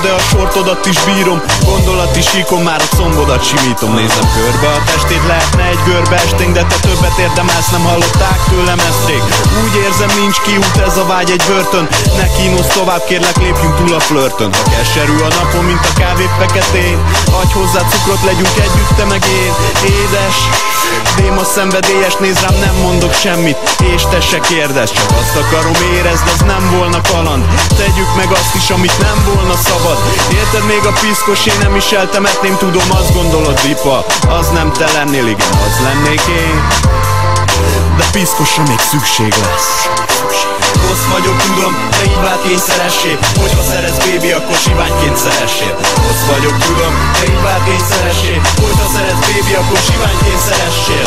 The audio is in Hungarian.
de a sortodat is bírom. Gondolati síkon már a combodat simítom. Nézem körbe, a testéd lehetne egy görbe esténk, de te többet érdemelsz, nem hallották tőlem ezt rég. Úgy érzem, nincs kiút, ez a vágy egy börtön. Ne kínosz tovább, kérlek, lépjünk túl a flörtön. Ha keserű a napon, mint a kávé feketén, adj hozzá cukrot, legyünk együtt, te meg én. Édes, déma szenvedélyes, nézd rám, nem mondok semmit, és te se kérdezz. Csak azt akarom, érezd, ez nem volna kaland. Tegyük meg azt is, amit nem volna szabad. Érted, még a piszkos, én nem is eltemetném, tudom, azt gondolod, lipa, az nem te lennél, igen, az lennék én. De piszkosra még szükség lesz. Rossz vagyok, tudom, de így vált kényszeressé. Hogyha szeretsz, baby, akkor siványként szeressél. Rossz vagyok, tudom, de így vált kényszeressé. Hogyha szeretsz, baby, akkor siványként szeressél.